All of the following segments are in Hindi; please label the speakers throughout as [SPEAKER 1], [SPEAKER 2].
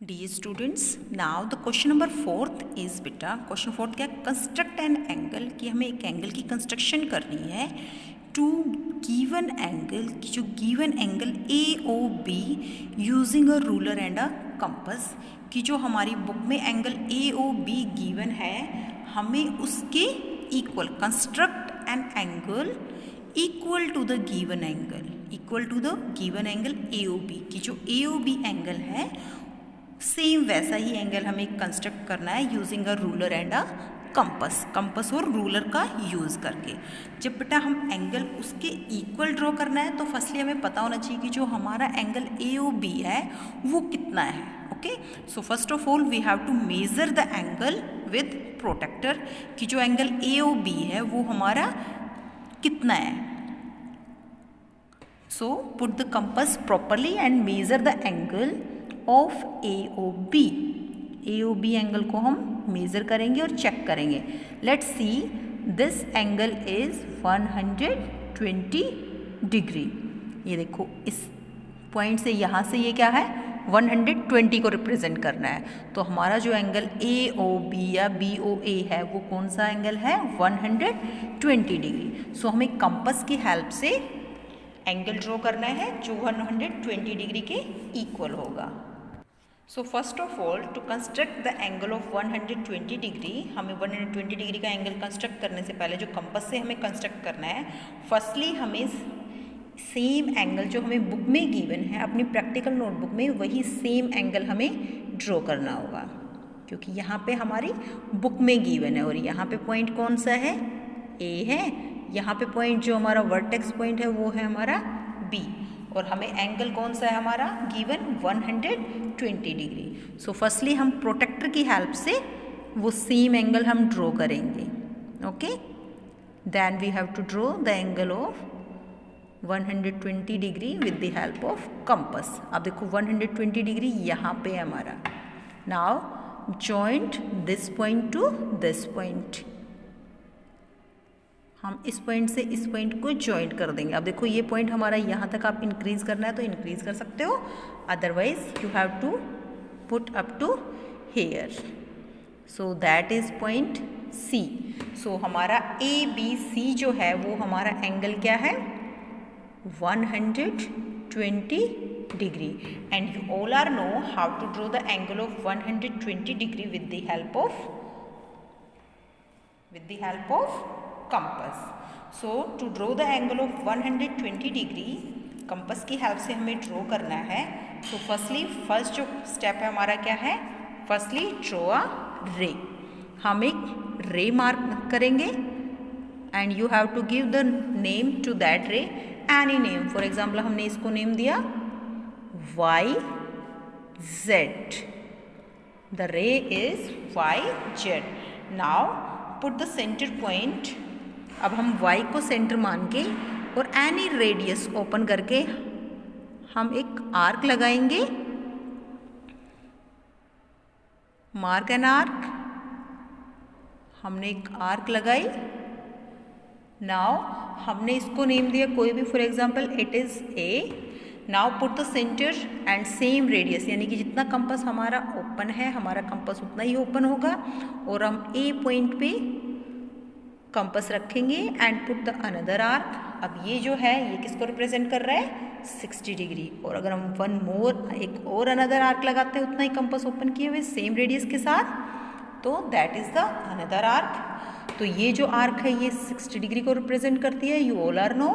[SPEAKER 1] Dear students, now the question number 4th is बेटा क्वेश्चन 4th क्या, कंस्ट्रक्ट एन एंगल, कि हमें एक एंगल की कंस्ट्रक्शन करनी है टू गिवन एंगल, कि जो given angle AOB using a ruler and a compass, कि जो हमारी बुक में एंगल AOB गिवन है हमें उसके equal construct an angle equal to the given angle, equal to the given angle AOB, कि जो AOB एंगल है सेम वैसा ही एंगल हमें कंस्ट्रक्ट करना है using a ruler and a compass, compass और रूलर का यूज़ करके। जब बेटा हम एंगल उसके इक्वल ड्रॉ करना है तो फर्स्टली हमें पता होना चाहिए कि जो हमारा एंगल AOB है वो कितना है। Okay, so first of all we have to measure the angle with protector, कि जो एंगल AOB है वो हमारा कितना है। So put the compass properly and measure the angle of AOB, AOB angle को हम मेज़र करेंगे और चेक करेंगे। Let's see this angle is 120 degree. ये देखो इस पॉइंट से यहाँ से ये क्या है 120 को रिप्रेजेंट करना है, तो हमारा जो एंगल AOB या BOA है वो कौन सा एंगल है 120 डिग्री। सो हमें कंपस की हेल्प से एंगल ड्रॉ करना है जो 120 डिग्री के इक्वल होगा। So first of all to construct the angle of 120 degree, हमें 120 डिग्री का एंगल कंस्ट्रक्ट करने से पहले जो कंपस से हमें कंस्ट्रक्ट करना है, फर्स्टली हमें सेम एंगल जो हमें बुक में गिवन है अपनी प्रैक्टिकल नोटबुक में वही सेम एंगल हमें ड्रॉ करना होगा, क्योंकि यहाँ पे हमारी बुक में गिवन है और यहाँ पे पॉइंट कौन सा है A है, यहाँ पे पॉइंट जो हमारा वर्टेक्स पॉइंट है वो है हमारा B, और हमें एंगल कौन सा है हमारा गिवन 120 डिग्री। सो फर्स्टली हम प्रोटेक्टर की हेल्प से वो सेम एंगल हम ड्रॉ करेंगे। Okay, then we have to draw the angle of 120 degree with the help of compass. अब देखो 120 डिग्री यहाँ पे है हमारा। Now joint this point to this point, हम इस पॉइंट से इस पॉइंट को जॉइंट कर देंगे। अब देखो ये पॉइंट हमारा यहाँ तक आप इंक्रीज करना है तो इंक्रीज कर सकते हो, otherwise you have to put up to here. So that is point C। सो हमारा ABC जो है वो हमारा एंगल क्या है 120 degree, and you all are know how to draw the angle of 120 degree with the help of compass. So to draw the angle of 120 degree compass की हेल्प से हमें ड्रॉ करना है। सो फर्स्ट जो स्टेप है हमारा क्या है, फर्स्टली ड्रॉ अ रे। हम एक रे मार्क करेंगे and you have to give the name to that ray, any name. For example हमने इसको नेम दिया YZ, the ray is YZ। Now put the centre point. अब हम Y को सेंटर मान के और एनी रेडियस ओपन करके हम एक आर्क लगाएंगे, मार्क एन आर्क। हमने एक आर्क लगाई। नाउ हमने इसको नेम दिया कोई भी, for example it is A। Now put the centre and same radius, यानी कि जितना कंपास हमारा ओपन है हमारा कंपास उतना ही ओपन होगा, और हम A पॉइंट पे कंपास रखेंगे and put the another arc. अब ये जो है ये किसको रिप्रेजेंट कर रहा है 60 डिग्री, और अगर हम एक और अनदर आर्क लगाते हैं उतना ही कंपास ओपन किए हुए सेम रेडियस के साथ, तो that is the another arc. तो ये जो आर्क है ये 60 डिग्री को रिप्रेजेंट करती है, यू ऑल आर नो,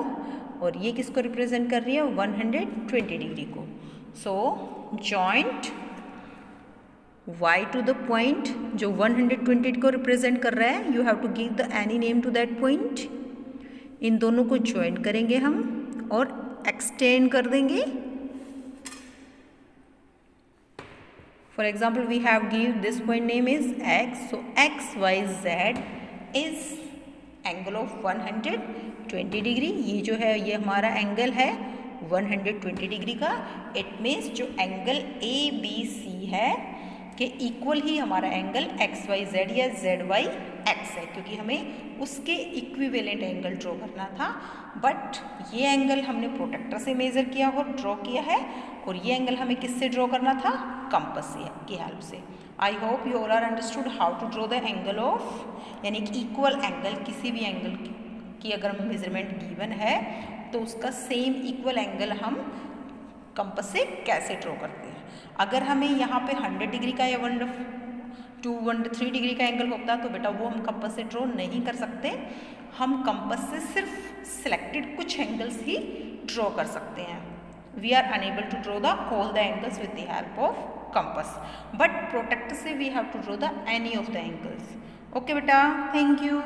[SPEAKER 1] और ये किसको रिप्रेजेंट कर रही है 120 डिग्री को। So joint Y to the point जो 120 को रिप्रेजेंट कर रहा है, you have to give the any name to that point. इन दोनों को ज्वाइन करेंगे हम और एक्सटेंड कर देंगे। For example we have give this point name is X, so XYZ is angle of 120 degree. ये जो है ये हमारा एंगल है 120 डिग्री का। इट मीन्स जो एंगल ABC है कि इक्वल ही हमारा एंगल एक्स वाई जेड या जेड वाई एक्स है, क्योंकि हमें उसके इक्विवेलेंट एंगल ड्रॉ करना था। बट ये एंगल हमने प्रोटेक्टर से मेज़र किया और ड्रॉ किया है, और ये एंगल हमें किससे ड्रॉ करना था? कंपास की हेल्प से। I hope you all are understood how to draw the angle of, यानी कि इक्वल एंगल, किसी भी एंगल की अगर हमें मेजरमेंट गिवन है तो उसका सेम इक्वल एंगल हम कंपास से कैसे ड्रॉ करते हैं। अगर हमें यहाँ पे 100 डिग्री का या 103 डिग्री का एंगल होता तो बेटा वो हम कंपास से ड्रॉ नहीं कर सकते। हम कंपास से सिर्फ सिलेक्टेड कुछ एंगल्स ही ड्रॉ कर सकते हैं। We are unable to draw the all the angles with the help of compass, but protractor से we have to draw the any of the angles. Okay बेटा, थैंक यू।